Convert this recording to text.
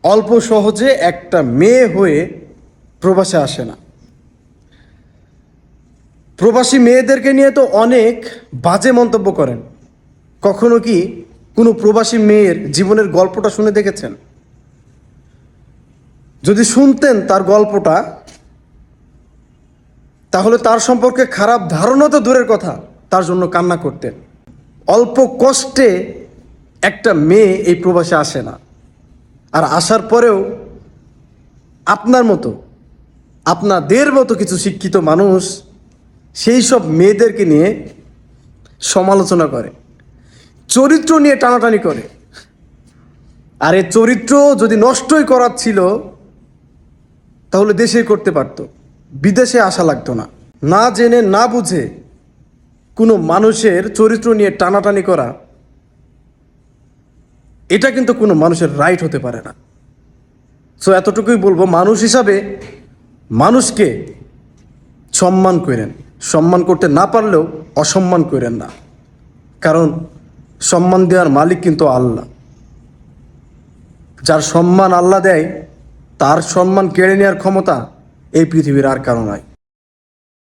অল্প সহজে একটা মেয়ে হয়ে প্রবাসে আসে না। প্রবাসী মেয়েদেরকে নিয়ে তো অনেক বাজে মন্তব্য করেন। কখনো কি কোনো প্রবাসী মেয়ের জীবনের গল্পটা শুনে দেখেছেন? যদি শুনতেন তার গল্পটা, তাহলে তার সম্পর্কে খারাপ ধারণা তো দূরের কথা, তার জন্য কান্না করতেন। অল্প কষ্টে একটা মেয়ে এই প্রবাসে আসে না, আর আসার পরেও আপনার মতো, আপনাদের মতো কিছু শিক্ষিত মানুষ সেই সব মেয়েদেরকে নিয়ে সমালোচনা করে, চরিত্র নিয়ে টানাটানি করে। আর এই চরিত্র যদি নষ্টই করার ছিল তাহলে দেশেই করতে পারতো, বিদেশে আসা লাগতো না। না জেনে না বুঝে কোনো মানুষের চরিত্র নিয়ে টানাটানি করা, এটা কিন্তু কোনো মানুষের রাইট হতে পারে না। সো এতটুকুই বলবো, মানুষ হিসাবে মানুষকে সম্মান করেন, সম্মান করতে না পারলেও অসম্মান করেন না, কারণ সম্মান দেওয়ার মালিক কিন্তু আল্লাহ। যার সম্মান আল্লাহ দেয় তার সম্মান কেড়ে নেওয়ার ক্ষমতা এই পৃথিবীর আর কারো নাই।